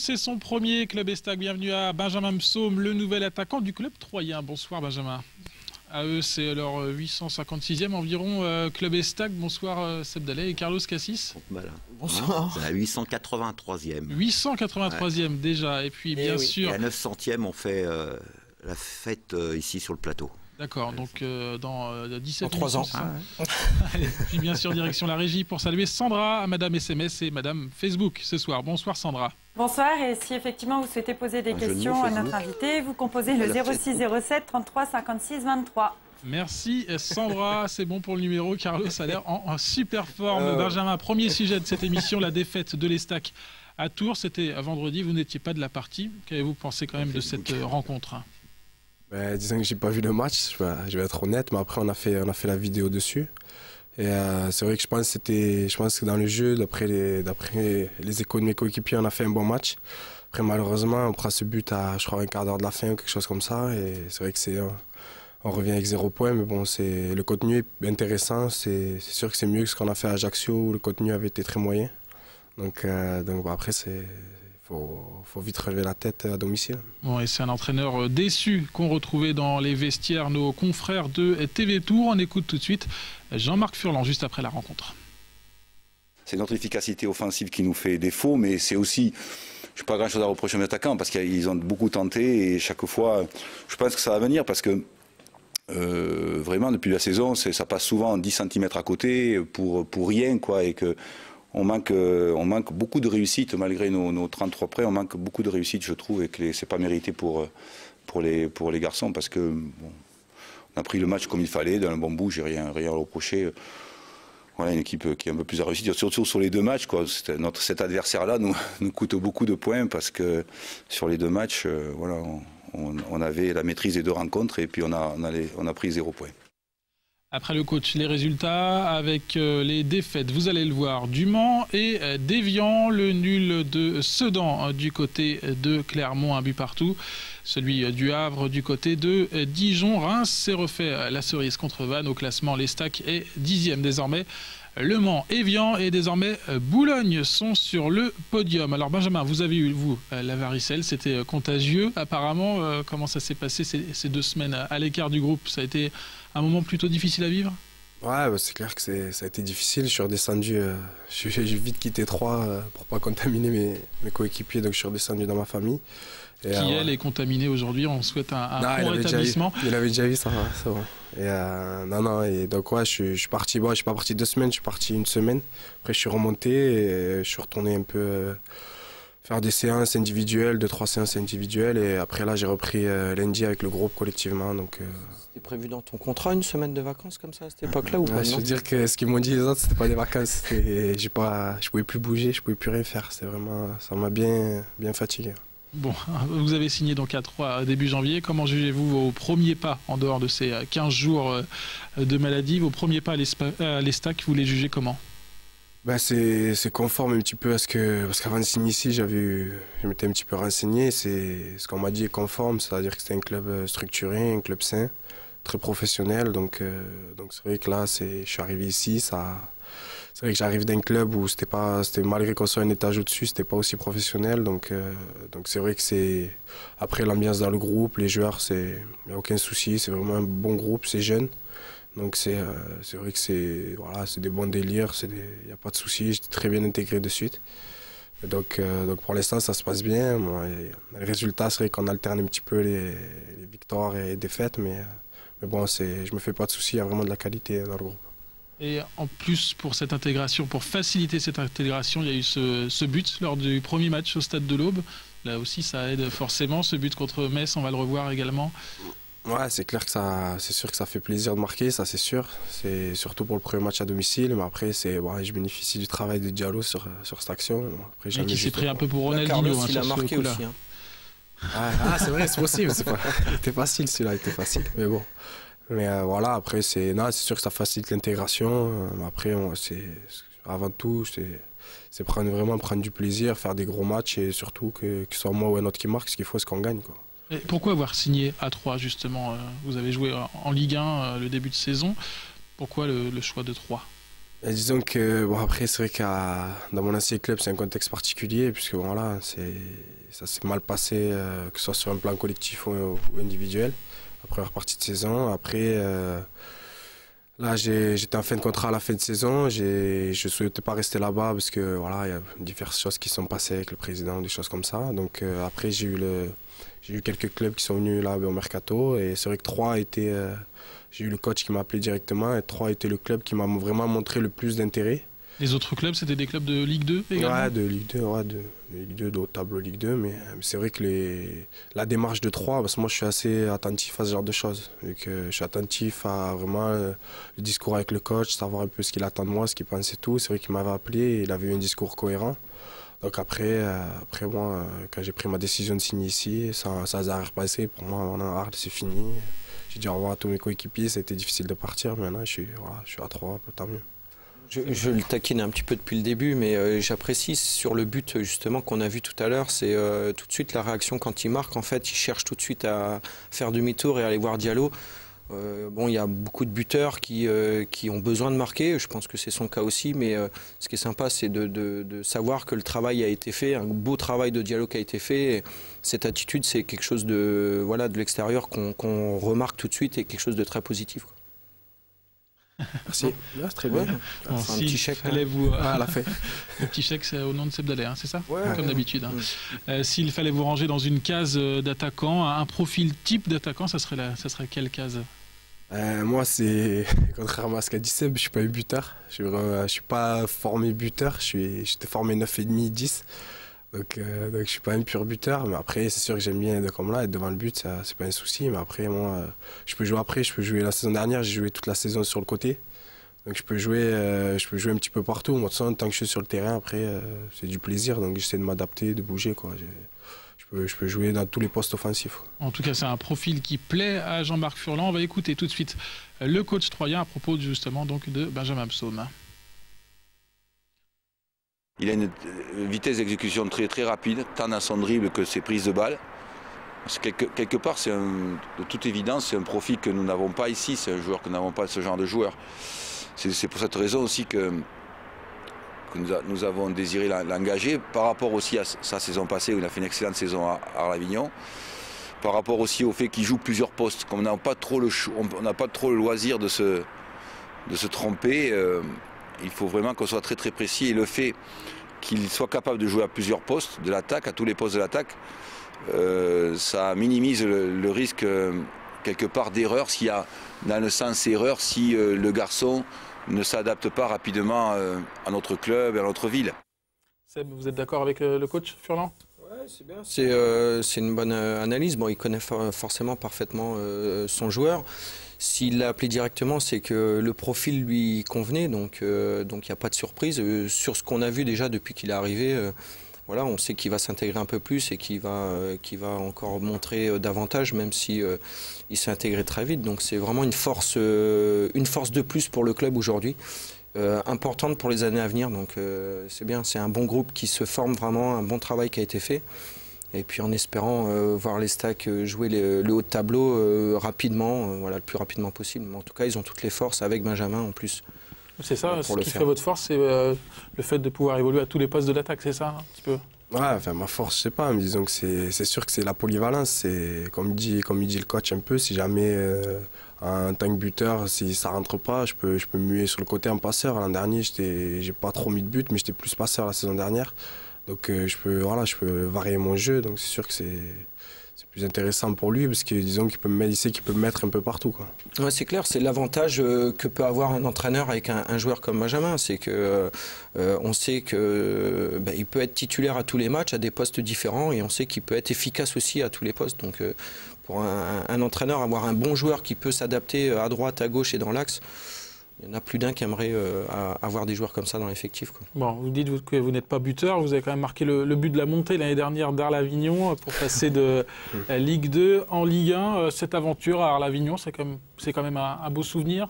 c'est son premier Club Estac. Bienvenue à Benjamin Psaume, le nouvel attaquant du club troyen. Bonsoir Benjamin. À eux, c'est leur 856e environ Club Estac. Bonsoir Seb Dallet et Carlos Cassis. Voilà. Bonsoir. C'est la 883e. 883e ouais. Déjà. Et puis bien sûr... Et la 900e, on fait la fête ici sur le plateau. D'accord, donc dans 17 3 ans. Et puis bien sûr, direction la régie pour saluer Sandra, Madame SMS et Madame Facebook ce soir. Bonsoir Sandra. Bonsoir, et si effectivement vous souhaitez poser des questions à notre invité, vous composez le 06 07 33 56 23. Merci Sandra, c'est bon pour le numéro. Carlos a l'air en super forme. Benjamin, premier sujet de cette émission, la défaite de l'Estac à Tours. C'était vendredi, vous n'étiez pas de la partie. Qu'avez-vous pensé quand même de cette rencontre ? Disons que j'ai pas vu le match, je vais être honnête, mais après on a fait la vidéo dessus. Et c'est vrai que je pense que dans le jeu, d'après les échos de mes coéquipiers, on a fait un bon match. Après malheureusement, on prend ce but à, je crois, un quart d'heure de la fin ou quelque chose comme ça. Et c'est vrai que on revient avec 0 point, mais bon, le contenu est intéressant. C'est sûr que c'est mieux que ce qu'on a fait à Ajaccio, où le contenu avait été très moyen. Donc bon, après faut vite relever la tête à domicile. Bon, et c'est un entraîneur déçu qu'on retrouvait dans les vestiaires nos confrères de TV Tour. On écoute tout de suite Jean-Marc Furlan juste après la rencontre. C'est notre efficacité offensive qui nous fait défaut, mais c'est aussi, je n'ai pas grand chose à reprocher aux attaquants parce qu'ils ont beaucoup tenté et chaque fois, je pense que ça va venir parce que vraiment depuis la saison, ça passe souvent 10 cm à côté pour rien, quoi, et que on manque beaucoup de réussite malgré nos 33 prêts, on manque beaucoup de réussite, je trouve, et que c'est pas mérité pour les garçons parce que bon, on a pris le match comme il fallait, dans un bon bout, j'ai rien à reprocher. Voilà, une équipe qui est un peu plus à réussir, surtout sur les deux matchs, quoi. Cet adversaire-là nous coûte beaucoup de points parce que sur les deux matchs, voilà, on avait la maîtrise des deux rencontres et puis on a pris 0 point. Après le coach, les résultats avec les défaites, vous allez le voir, du Mans et d'Évian, le nul de Sedan du côté de Clermont, un but partout, celui du Havre du côté de Dijon. Reims s'est refait la cerise contre Vannes au classement, l'Estac est 10e désormais. Le Mans, Évian et désormais Boulogne sont sur le podium. Alors Benjamin, vous avez eu, vous, la varicelle, c'était contagieux apparemment. Comment ça s'est passé ces 2 semaines à l'écart du groupe? Ça a été un moment plutôt difficile à vivre? Ouais, c'est clair que ça a été difficile. Je suis redescendu, j'ai vite quitté Troyes pour pas contaminer mes coéquipiers, donc je suis redescendu dans ma famille. Et qui, elle, est contaminée aujourd'hui. On souhaite un bon rétablissement. Il avait déjà vu, ça va, c'est bon. Et et donc ouais, je suis parti, bon, je suis pas parti 2 semaines, je suis parti 1 semaine. Après je suis remonté et je suis retourné un peu faire des séances individuelles, 2-3 séances individuelles. Et après là, j'ai repris lundi avec le groupe collectivement. C'était prévu dans ton contrat 1 semaine de vacances comme ça à cette époque-là ou pas? Je veux dire que ce qu'ils m'ont dit les autres, c'était pas des vacances. Je pouvais plus bouger, je pouvais plus rien faire. C'est vraiment, ça m'a bien fatigué. Bon, vous avez signé donc à 3 début janvier. Comment jugez-vous vos premiers pas en dehors de ces 15 jours de maladie? Vos premiers pas à l'Estac, vous les jugez comment? C'est conforme un petit peu à parce qu'avant de signer ici, je m'étais un petit peu renseigné. Ce qu'on m'a dit est conforme, c'est-à-dire que c'était un club structuré, un club sain, très professionnel. Donc c'est vrai que là, je suis arrivé ici, c'est vrai que j'arrive d'un club où c'était malgré qu'on soit un étage au-dessus, c'était pas aussi professionnel. Donc c'est vrai que après l'ambiance dans le groupe, les joueurs, il n'y a aucun souci, c'est vraiment un bon groupe, c'est jeune. Donc c'est vrai que c'est des bons délires, il n'y a pas de souci, j'étais très bien intégré de suite. Donc pour l'instant ça se passe bien. Les résultats, c'est vrai qu'on alterne un petit peu les victoires et les défaites, mais bon, je me fais pas de soucis, il y a vraiment de la qualité dans le groupe. Et en plus, pour cette intégration, pour faciliter cette intégration, il y a eu ce but lors du premier match au Stade de l'Aube. Là aussi, ça aide forcément. Ce but contre Metz, on va le revoir également. Ouais, c'est clair que c'est sûr que ça fait plaisir de marquer, ça c'est sûr. C'est surtout pour le premier match à domicile, mais après, je bénéficie du travail de Diallo sur cette action. Après, et qui s'est pris un peu pour Ronaldinho. Carlos, il a marqué aussi. C'est vrai, c'est possible. Il était facile celui-là, il était facile. Mais bon. Mais voilà, après, c'est sûr que ça facilite l'intégration. Après, avant tout, c'est vraiment prendre du plaisir, faire des gros matchs et surtout que ce soit moi ou un autre qui marque, ce qu'il faut, c'est qu'on gagne, quoi. Et pourquoi avoir signé à 3 justement? Vous avez joué en Ligue 1 le début de saison. Pourquoi le choix de 3? Et disons que, bon, après, c'est vrai que dans mon ancien club, c'est un contexte particulier, puisque voilà, ça s'est mal passé, que ce soit sur un plan collectif ou individuel, la première partie de saison. Après, là, j'étais en fin de contrat à la fin de saison. Je ne souhaitais pas rester là-bas parce que voilà, il y a diverses choses qui sont passées avec le président, des choses comme ça. Donc après, j'ai eu quelques clubs qui sont venus là au mercato et c'est vrai que j'ai eu le coach qui m'a appelé directement et 3 était le club qui m'a vraiment montré le plus d'intérêt. Les autres clubs, c'était des clubs de Ligue 2 également? Ouais, de Ligue 2, de Ligue 2, de haut tableau Ligue 2, mais c'est vrai que la démarche de 3, parce que moi je suis assez attentif à ce genre de choses. Vu que je suis attentif à vraiment le discours avec le coach, savoir un peu ce qu'il attend de moi, ce qu'il pense et tout. C'est vrai qu'il m'avait appelé et il avait eu un discours cohérent. Donc après moi, quand j'ai pris ma décision de signer ici, ça s'est repassé. Pour moi, on a Arles, c'est fini. J'ai dit au revoir à tous mes coéquipiers, ça a été difficile de partir, mais maintenant je suis à 3, tant mieux. Je le taquine un petit peu depuis le début, mais j'apprécie sur le but justement qu'on a vu tout à l'heure, c'est tout de suite la réaction quand il marque. En fait, il cherche tout de suite à faire demi-tour et aller voir Diallo. Bon, il y a beaucoup de buteurs qui ont besoin de marquer, je pense que c'est son cas aussi, mais ce qui est sympa, c'est de savoir que le travail a été fait, un beau travail de Diallo qui a été fait. Et cette attitude, c'est quelque chose de l'extérieur qu'on remarque tout de suite et quelque chose de très positif, quoi. Merci. C'est très bien. Bon, un petit chèque. À la fin. Le petit chèque, c'est au nom de Seb Dalet, c'est ça? Ouais, comme d'habitude. S'il fallait vous ranger dans une case d'attaquant, un profil type d'attaquant, ça serait quelle case? Moi, c'est contrairement à ce qu'a dit Seb, je suis pas un buteur. Je suis pas formé buteur. J'étais formé 9,5, 10. Donc je suis pas un pur buteur, mais après c'est sûr que j'aime bien être comme là, être devant le but, ça c'est pas un souci. Mais après moi, je peux jouer la saison dernière, j'ai joué toute la saison sur le côté, donc je peux jouer un petit peu partout. Moi de toute façon, tant que je suis sur le terrain, après c'est du plaisir, donc j'essaie de m'adapter, de bouger quoi. Je peux jouer dans tous les postes offensifs, quoi. En tout cas, c'est un profil qui plaît à Jean-Marc Furlan. On va écouter tout de suite le coach troyen à propos justement donc de Benjamin Psaume. Il a une vitesse d'exécution très très rapide, tant dans son dribble que ses prises de balles. Quelque part, de toute évidence, c'est un profil que nous n'avons pas ici, c'est un joueur que nous n'avons pas, ce genre de joueur. C'est pour cette raison aussi que nous avons désiré l'engager, par rapport aussi à sa saison passée où il a fait une excellente saison à Arles-Avignon, par rapport aussi au fait qu'il joue plusieurs postes. Comme on n'a pas trop le loisir de se tromper, il faut vraiment qu'on soit très très précis, et le fait qu'il soit capable de jouer à plusieurs postes de l'attaque, à tous les postes de l'attaque, ça minimise le risque quelque part d'erreur, s'il y a dans le sens erreur, si le garçon ne s'adapte pas rapidement à notre club et à notre ville. Seb, vous êtes d'accord avec le coach Furlan? Ouais, c'est bien. C'est une bonne analyse. Bon, il connaît forcément parfaitement son joueur. S'il l'a appelé directement, c'est que le profil lui convenait, donc il n'y a pas de surprise. Sur ce qu'on a vu déjà depuis qu'il est arrivé, voilà, on sait qu'il va s'intégrer un peu plus et qu'il va encore montrer davantage, même si il s'est intégré très vite. Donc c'est vraiment une force de plus pour le club aujourd'hui, importante pour les années à venir. Donc c'est bien, c'est un bon groupe qui se forme vraiment, un bon travail qui a été fait. Et puis en espérant voir les Stacks jouer le haut de tableau rapidement, le plus rapidement possible. Mais en tout cas, ils ont toutes les forces avec Benjamin en plus. C'est ça, ce qui fait votre force, c'est le fait de pouvoir évoluer à tous les postes de l'attaque, c'est ça un petit peu? Ouais, enfin ma force, je sais pas, mais disons que c'est sûr que c'est la polyvalence. C'est comme il dit le coach un peu, si jamais en tant que buteur, si ça rentre pas, je peux me muer sur le côté en passeur. L'an dernier, j'ai pas trop mis de but, mais j'étais plus passeur la saison dernière. Donc je peux varier mon jeu, donc c'est sûr que c'est plus intéressant pour lui parce que disons qu'il peut me mettre un peu partout, quoi. Ouais, c'est clair, c'est l'avantage que peut avoir un entraîneur avec un joueur comme Benjamin, c'est que on sait que il peut être titulaire à tous les matchs à des postes différents et on sait qu'il peut être efficace aussi à tous les postes. Donc pour un entraîneur, avoir un bon joueur qui peut s'adapter à droite, à gauche et dans l'axe, il y en a plus d'un qui aimerait avoir des joueurs comme ça dans l'effectif, quoi. Bon, vous dites que vous n'êtes pas buteur, vous avez quand même marqué le but de la montée l'année dernière d'Arles-Avignon pour passer de Ligue 2 en Ligue 1. Cette aventure à Arles-Avignon, c'est quand même un beau souvenir.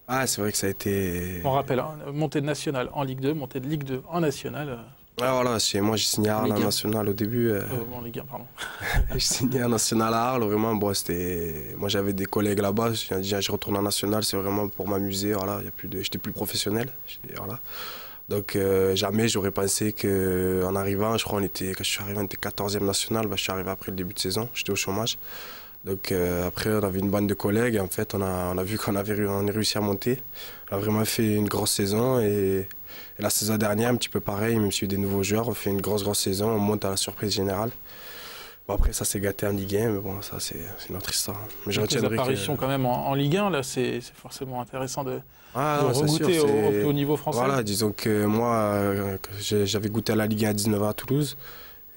Ah, c'est vrai que ça a été... On rappelle, montée de nationale en Ligue 2, montée de Ligue 2 en nationale. voilà, moi j'ai signé à Arles en national au début. En Ligue 1, pardon. J'ai signé en national à Arles, vraiment. Bon, moi j'avais des collègues là-bas, j'ai dit je retourne en national, c'est vraiment pour m'amuser. Voilà, j'étais plus professionnel. Voilà. Donc jamais j'aurais pensé qu'en arrivant, je crois quand je suis arrivé, on était 14e national, je suis arrivé après le début de saison, j'étais au chômage. Donc après on avait une bande de collègues et en fait on a vu qu'on avait réussi à monter. On a vraiment fait une grosse saison et la saison dernière un petit peu pareil, même s'il y a eu des nouveaux joueurs, on fait une grosse saison, on monte à la surprise générale. Bon, après ça s'est gâté en Ligue 1, mais bon ça c'est une autre histoire. Mais je retiendrai apparitions quand même en Ligue 1, là c'est forcément intéressant de regoûter au niveau français. Voilà, disons que moi j'avais goûté à la Ligue 1 à 19 ans à Toulouse.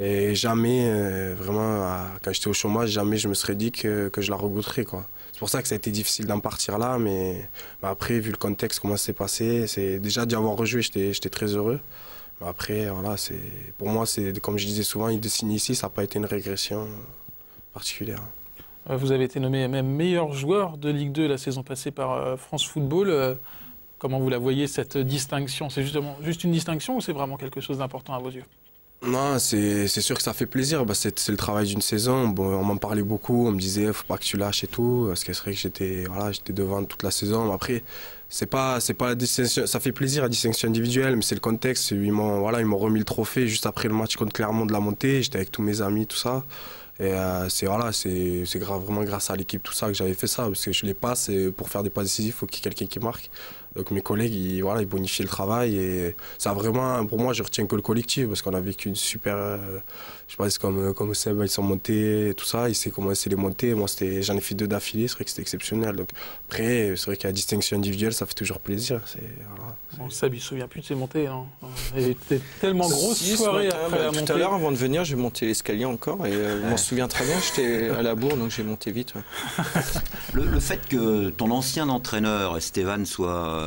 Et jamais, vraiment, quand j'étais au chômage, jamais je me serais dit que je la regoûterais, quoi. C'est pour ça que ça a été difficile d'en partir là, mais après, vu le contexte, comment ça s'est passé, c'est déjà d'y avoir rejoué, j'étais très heureux. Mais après, voilà, pour moi, comme je disais souvent, de signer ici, ça n'a pas été une régression particulière. Vous avez été nommé même meilleur joueur de Ligue 2 la saison passée par France Football. Comment vous la voyez, cette distinction? C'est juste une distinction ou c'est vraiment quelque chose d'important à vos yeux? Non, c'est sûr que ça fait plaisir. C'est le travail d'une saison. Bon, on m'en parlait beaucoup. On me disait, faut pas que tu lâches et tout. Parce que c'est vrai que j'étais devant toute la saison. Mais après, c'est pas la distinction. Ça fait plaisir la distinction individuelle, mais c'est le contexte. Ils m'ont remis le trophée juste après le match contre Clermont de la montée. J'étais avec tous mes amis, tout ça. Et c'est vraiment grâce à l'équipe, tout ça, que j'avais fait ça. Parce que je les passe et pour faire des passes décisives, il faut qu'il y ait quelqu'un qui marque. Donc mes collègues, ils bonifient le travail. Et ça a vraiment, pour moi, je retiens que le collectif. Parce qu'on a vécu une super... je pense comme Seb, ils sont montés et tout ça. Il sait comment c'est les monter. Moi, j'en ai fait 2 d'affilée. C'est vrai que c'était exceptionnel. Donc après, c'est vrai qu'il y a la distinction individuelle, ça fait toujours plaisir. Bon, Seb, il ne se souvient plus de ses montées. Hein. Il était tellement grosse soirée après la montée. Tout à l'heure, avant de venir, j'ai monté l'escalier encore. Et je m'en souviens très bien. J'étais à la bourre, donc j'ai monté vite. Ouais. Le fait que ton ancien entraîneur, Stéphane, soit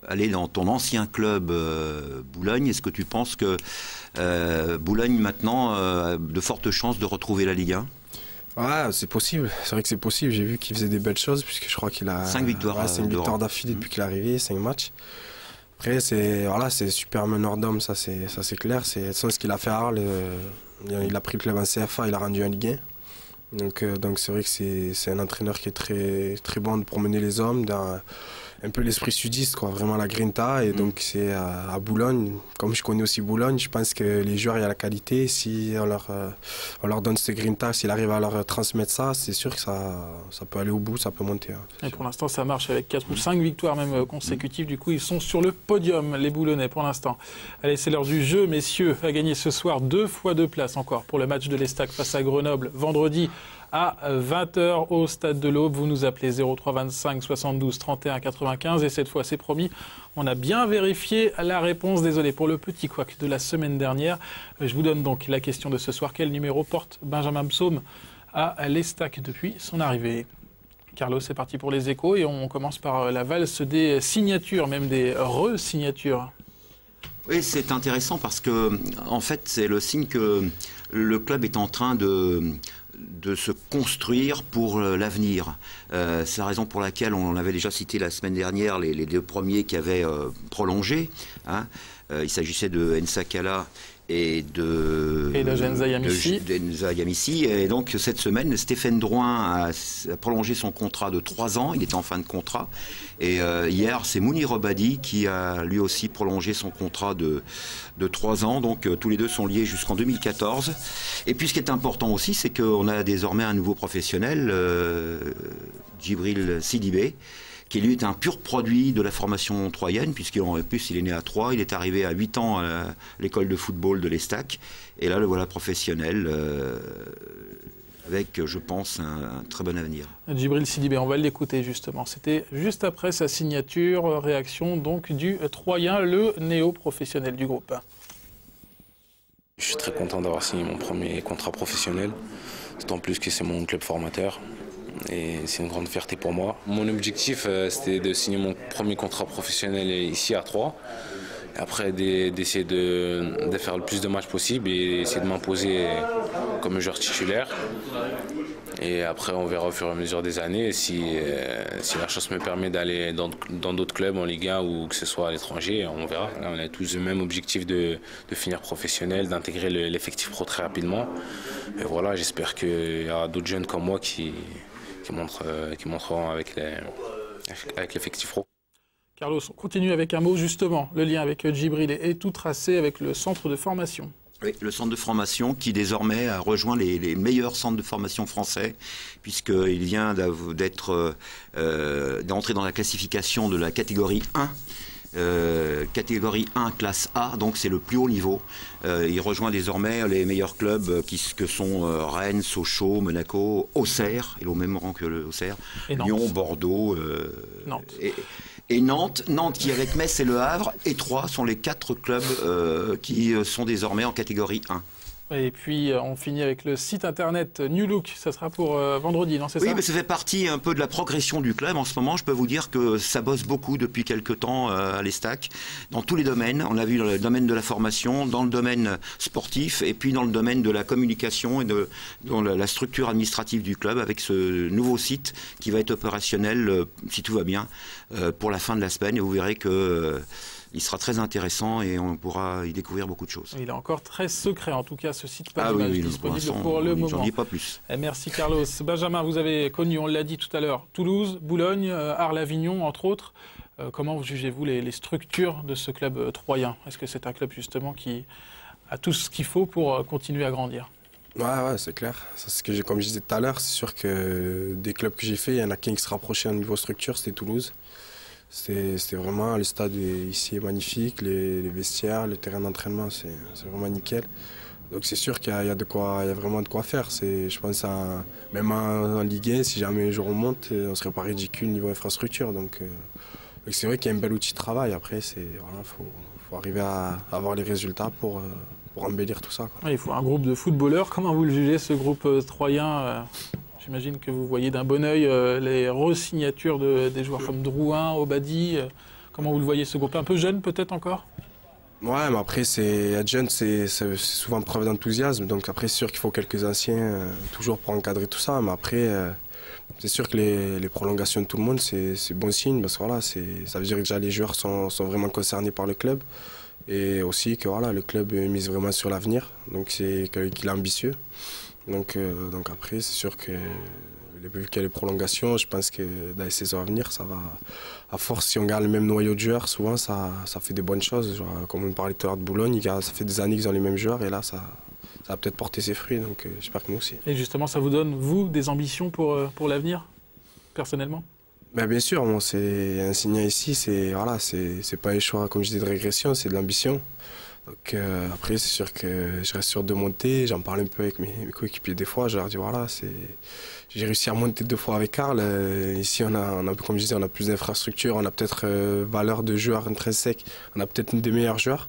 allé dans ton ancien club Boulogne, est-ce que tu penses que Boulogne maintenant a de fortes chances de retrouver la Ligue 1? Ouais, c'est possible. C'est vrai que c'est possible. J'ai vu qu'il faisait des belles choses puisque je crois qu'il a 5 victoires, 5 victoires d'affilée depuis qu'il est arrivé, 5 matchs. Après, c'est super meneur d'homme, ça c'est clair. C'est ce qu'il a fait à Arles. Il a pris le club en CFA, il a rendu en Ligue 1. Donc c'est vrai que c'est un entraîneur qui est très, très bon pour mener les hommes, dans un peu l'esprit sudiste, quoi, vraiment la grinta. Et donc c'est à Boulogne, comme je connais aussi Boulogne, je pense que les joueurs, il y a la qualité. Si on leur donne cette grinta, s'il arrive à leur transmettre ça, c'est sûr que ça peut aller au bout, ça peut monter. Et pour l'instant, ça marche avec 4 ou 5 victoires même consécutives. Du coup, ils sont sur le podium, les Boulonnais, pour l'instant. Allez, c'est l'heure du jeu, messieurs. À gagner ce soir 2 fois 2 places encore pour le match de l'Estac face à Grenoble, vendredi à 20h au Stade de l'Aube. Vous nous appelez 03 25 72 31 95 et cette fois, c'est promis, on a bien vérifié la réponse. Désolé pour le petit couac de la semaine dernière. Je vous donne donc la question de ce soir. Quel numéro porte Benjamin Psaume à l'Estac depuis son arrivée? Carlos, c'est parti pour les échos et on commence par la valse des signatures, même des re-signatures. Oui, c'est intéressant parce que, en fait, c'est le signe que le club est en train de se construire pour l'avenir. C'est la raison pour laquelle on avait déjà cité la semaine dernière les 2 premiers qui avaient prolongé. Hein. Il s'agissait de Nsakala et de Nza Yamissi. Et donc cette semaine, Stéphane Drouin a prolongé son contrat de 3 ans. Il était en fin de contrat. Et hier, c'est Mounir Obadi qui a lui aussi prolongé son contrat de 3 ans. Donc tous les deux sont liés jusqu'en 2014. Et puis ce qui est important aussi, c'est qu'on a désormais un nouveau professionnel, Djibril Sidibé, qui lui est un pur produit de la formation troyenne, puisqu'en plus il est né à Troyes, il est arrivé à 8 ans à l'école de football de l'Estac, et là le voilà professionnel, avec, je pense, un très bon avenir. Djibril Sidibé, on va l'écouter justement. C'était juste après sa signature, réaction donc du Troyen, le néo-professionnel du groupe. Je suis très content d'avoir signé mon premier contrat professionnel, d'autant plus que c'est mon club formateur. Et c'est une grande fierté pour moi. Mon objectif, c'était de signer mon premier contrat professionnel ici à Troyes. Après, d'essayer de faire le plus de matchs possible et essayer de m'imposer comme joueur titulaire. Et après, on verra au fur et à mesure des années si la chance me permet d'aller dans d'autres clubs en Ligue 1 ou que ce soit à l'étranger, on verra. Là, on a tous le même objectif de finir professionnel, d'intégrer l'effectif pro très rapidement. Et voilà, j'espère qu'il y aura d'autres jeunes comme moi qui montreront avec l'effectif pro. Carlos, on continue avec un mot justement. Le lien avec Djibril est tout tracé avec le centre de formation. Oui, le centre de formation qui désormais a rejoint les meilleurs centres de formation français, puisqu'il vient d'entrer dans la classification de la catégorie 1. Catégorie 1, classe A, donc c'est le plus haut niveau. Il rejoint désormais les meilleurs clubs que sont Rennes, Sochaux, Monaco, Auxerre, il est au même rang que le Auxerre, Lyon, Bordeaux, Nantes. Et Nantes qui avec Metz et Le Havre et Troyes sont les 4 clubs qui sont désormais en catégorie 1. Et puis on finit avec le site internet New Look, ça sera pour vendredi, non, c'est ça? Oui, mais ça fait partie un peu de la progression du club. En ce moment, je peux vous dire que ça bosse beaucoup depuis quelques temps à l'Estac, dans tous les domaines. On a vu dans le domaine de la formation, dans le domaine sportif et puis dans le domaine de la communication et dans la structure administrative du club avec ce nouveau site qui va être opérationnel, si tout va bien, pour la fin de la semaine. Et vous verrez que... il sera très intéressant et on pourra y découvrir beaucoup de choses. Il est encore très secret, en tout cas, ce site, pas disponible pour le moment. J'en dis pas plus. Et merci Carlos. Benjamin, vous avez connu, on l'a dit tout à l'heure, Toulouse, Boulogne, Arles-Avignon, entre autres. Comment jugez-vous les structures de ce club troyen? Est-ce que c'est un club justement qui a tout ce qu'il faut pour continuer à grandir? Ouais, c'est clair. Comme je disais tout à l'heure, c'est sûr que des clubs que j'ai fait, il y en a qu'un qui se rapprochait au niveau structure, c'était Toulouse. C'était vraiment, le stade ici est magnifique, les vestiaires, le terrain d'entraînement, c'est vraiment nickel. Donc c'est sûr qu'il y a vraiment de quoi faire. Je pense même en Ligue 1, si jamais un jour on monte, on ne serait pas ridicule niveau infrastructure. Donc c'est vrai qu'il y a un bel outil de travail. Après, faut arriver à avoir les résultats pour embellir tout ça, quoi. Il faut un groupe de footballeurs. Comment vous le jugez, ce groupe troyen? J'imagine que vous voyez d'un bon œil les re-signatures des joueurs comme Drouin, Obadi. Comment vous le voyez, ce groupe? Un peu jeune peut-être encore? Ouais, mais après, être jeune, c'est souvent preuve d'enthousiasme. Donc après, c'est sûr qu'il faut quelques anciens toujours pour encadrer tout ça. Mais après, c'est sûr que les prolongations de tout le monde, c'est bon signe. Parce que voilà, ça veut dire que déjà les joueurs sont vraiment concernés par le club. Et aussi que voilà, le club mise vraiment sur l'avenir. Donc qu'il est ambitieux. Donc après, c'est sûr que vu qu'il y a les prolongations, je pense que dans les saisons à venir, ça va. À force, si on garde le même noyau de joueurs, souvent ça fait des bonnes choses. Genre, comme on parlait tout à l'heure de Boulogne, ça fait des années qu'ils ont les mêmes joueurs et là, ça va peut-être porter ses fruits. Donc j'espère que nous aussi. Et justement, ça vous donne, vous, des ambitions pour l'avenir, personnellement? Ben, bien sûr, moi, c'est un signal ici, c'est pas un choix, comme je dis, de régression, c'est de l'ambition. Donc après, c'est sûr que je reste sûr de monter. J'en parle un peu avec mes coéquipiers des fois. Je leur dis voilà, j'ai réussi à monter 2 fois avec Arles. Ici, on a, comme je disais, on a plus d'infrastructures, on a peut-être valeur de joueurs intrinsèques, on a peut-être une des meilleurs joueurs.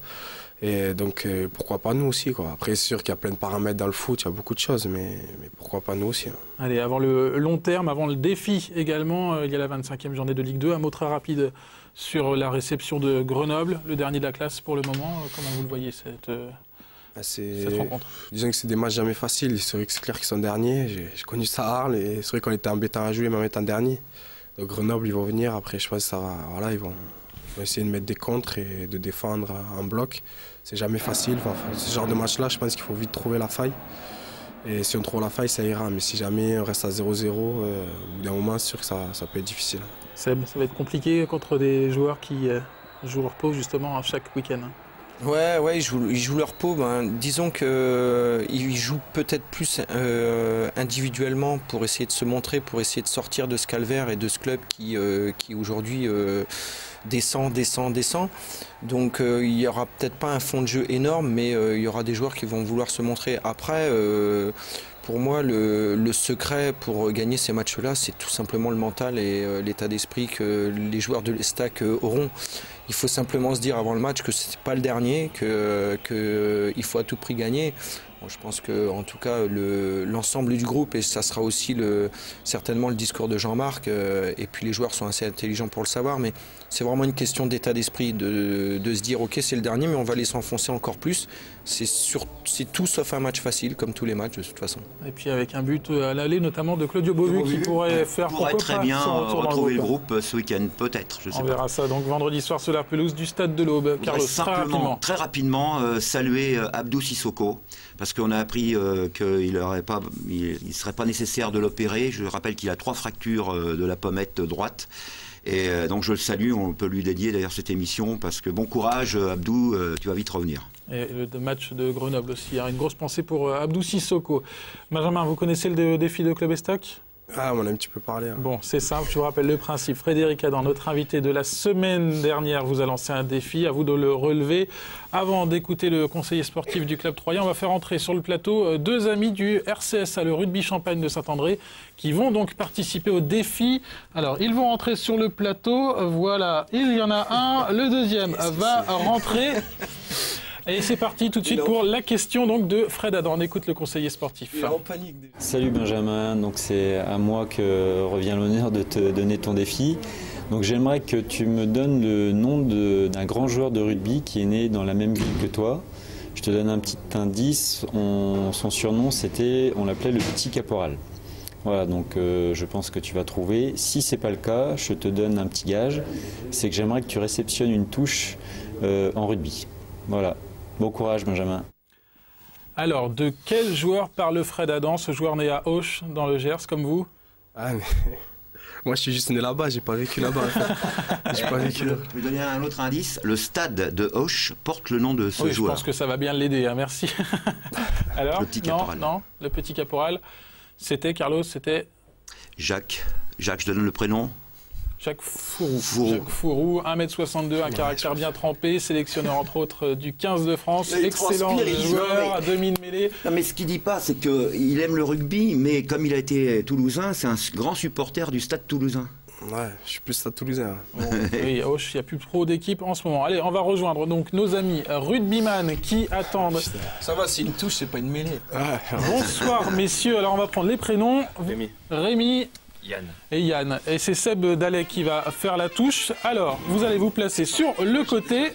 Et donc pourquoi pas nous aussi, quoi. Après, c'est sûr qu'il y a plein de paramètres dans le foot, il y a beaucoup de choses, mais pourquoi pas nous aussi, hein. Allez, avant le long terme, avant le défi également, il y a la 25e journée de Ligue 2. Un mot très rapide sur la réception de Grenoble, le dernier de la classe pour le moment. Comment vous le voyez, cette rencontre? Disons que c'est des matchs jamais faciles. C'est vrai que c'est clair qu'ils sont derniers. J'ai connu ça à Arles et c'est vrai qu'on était embêtant à jouer, même étant dernier. Donc Grenoble, ils vont venir. Après, je pense que ça va. Voilà, ils vont essayer de mettre des contres et de défendre en bloc. C'est jamais facile. Enfin, ce genre de match-là, je pense qu'il faut vite trouver la faille. Et si on trouve la faille, ça ira. Mais si jamais on reste à 0-0, au bout d'un moment, c'est sûr que ça peut être difficile. Seb, ça va être compliqué contre des joueurs qui jouent leur peau justement chaque week-end. Ouais, ils jouent leur peau. Disons qu'ils jouent peut-être plus individuellement pour essayer de se montrer, pour essayer de sortir de ce calvaire et de ce club qui aujourd'hui descend. Donc il n'y aura peut-être pas un fond de jeu énorme, mais il y aura des joueurs qui vont vouloir se montrer. Après, pour moi, le secret pour gagner ces matchs-là, c'est tout simplement le mental et l'état d'esprit que les joueurs de l'Estac auront. Il faut simplement se dire avant le match que ce n'est pas le dernier, qu'il faut à tout prix gagner. Je pense que, en tout cas, l'ensemble du groupe, et ça sera aussi certainement le discours de Jean-Marc, et puis les joueurs sont assez intelligents pour le savoir, mais c'est vraiment une question d'état d'esprit, de se dire ok c'est le dernier, mais on va aller s'enfoncer encore plus. C'est tout sauf un match facile, comme tous les matchs de toute façon. Et puis avec un but à l'aller, notamment de Claudio Beauvu, qui pourrait faire très bien retrouver le groupe ce week-end, peut-être. On verra ça donc vendredi soir sur la pelouse du Stade de l'Aube. Carlos, très rapidement saluer Abdou Sissoko, parce qu'on a appris qu'il ne serait pas nécessaire de l'opérer. Je rappelle qu'il a 3 fractures de la pommette droite. Et donc je le salue, on peut lui dédier d'ailleurs cette émission, parce que bon courage Abdou, tu vas vite revenir. Et le match de Grenoble aussi, une grosse pensée pour Abdou Sissoko. Benjamin, vous connaissez le défi de Club Estac ? Ah, on en a un petit peu parlé. Hein. Bon, c'est simple, je vous rappelle le principe. Frédéric Adam, notre invité de la semaine dernière, vous a lancé un défi, à vous de le relever. Avant d'écouter le conseiller sportif du Club Troyen, on va faire entrer sur le plateau 2 amis du RCSA, le Rugby Champagne de Saint-André, qui vont donc participer au défi. Alors, ils vont entrer sur le plateau, voilà, il y en a un, le deuxième va rentrer. Et c'est parti tout de suite pour la question donc de Fred Adam. On écoute le conseiller sportif. Salut Benjamin, donc c'est à moi que revient l'honneur de te donner ton défi. Donc j'aimerais que tu me donnes le nom d'un grand joueur de rugby qui est né dans la même ville que toi. Je te donne un petit indice, son surnom on l'appelait le petit caporal. Voilà, donc je pense que tu vas trouver. Si c'est pas le cas, je te donne un petit gage, c'est que j'aimerais que tu réceptionnes une touche en rugby. Voilà. Bon courage Benjamin. Alors, de quel joueur parle Fred Adam, ce joueur né à Auch, dans le Gers, comme vous? Ah, mais... Moi, je suis juste né là-bas, j'ai pas vécu là-bas. J'ai pas vécu là. Je vais donner un autre indice. Le stade de Auch porte le nom de ce joueur. Je pense que ça va bien l'aider, hein, merci. Alors, le petit caporal. Non, le petit caporal. C'était, Carlos, c'était... Jacques, je donne le prénom. Jacques Fourou, 1m62, un caractère bien trempé, sélectionneur entre autres du 15 de France, excellent joueur, à demi-mêlée. Non mais ce qu'il dit pas, c'est qu'il aime le rugby, mais comme il a été toulousain, c'est un grand supporter du Stade Toulousain. Ouais, je suis plus Stade Toulousain. Bon, oui, il n'y a plus trop d'équipes en ce moment. Allez, on va rejoindre donc nos amis rugbyman qui attendent. Ça va, c'est une touche, c'est pas une mêlée. Bonsoir messieurs, alors on va prendre les prénoms. Rémi. Yann. Et Yann. Et c'est Seb Dallet qui va faire la touche. Alors, vous allez vous placer sur le côté.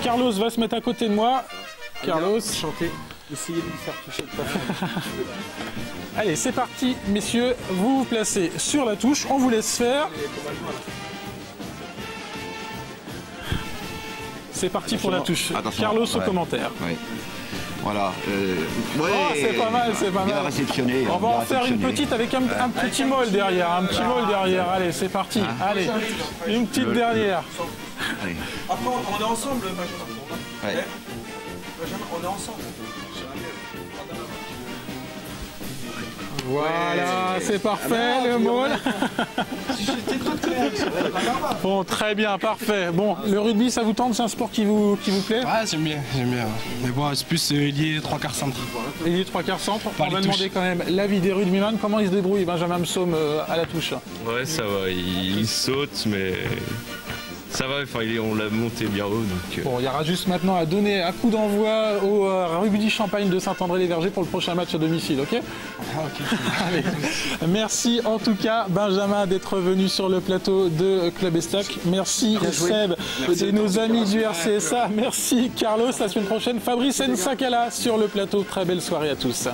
Carlos va se mettre à côté de moi. Carlos. Chanter. Essayez de lui faire toucher le plafond. Allez, c'est parti, messieurs. Vous vous placez sur la touche. On vous laisse faire. C'est parti pour la touche. Attention. Carlos au commentaire. Oui. Voilà. C'est pas mal, c'est pas mal. Réceptionné. On va en faire une petite avec un petit molle derrière. Un petit molle derrière. Allez, c'est parti. Allez, une petite dernière. Après, on est ensemble, Benjamin. Ouais. Benjamin, on est ensemble. Voilà, c'est parfait le molle. Bon, très bien, parfait. Bon, le rugby, ça vous tente? C'est un sport qui vous plaît? Ouais, j'aime bien. Mais bon, c'est plus lié 3/4 centre. Lié 3/4 centre. On va demander quand même l'avis des rugbyman. Comment ils se débrouillent, Benjamin Msaume, à la touche? Ouais, ça va. Il saute, mais ça va. Enfin, on l'a monté bien haut. Donc... Bon, il y aura juste maintenant à donner un coup d'envoi au Rugby Champagne de Saint-André-les-Vergers pour le prochain match à domicile, ok? Allez. Merci en tout cas, Benjamin, d'être venu sur le plateau de Club Estac. Merci Seb et nos amis du RCSA. Merci Carlos. La semaine prochaine, Fabrice Nsakala sur le plateau. Très belle soirée à tous.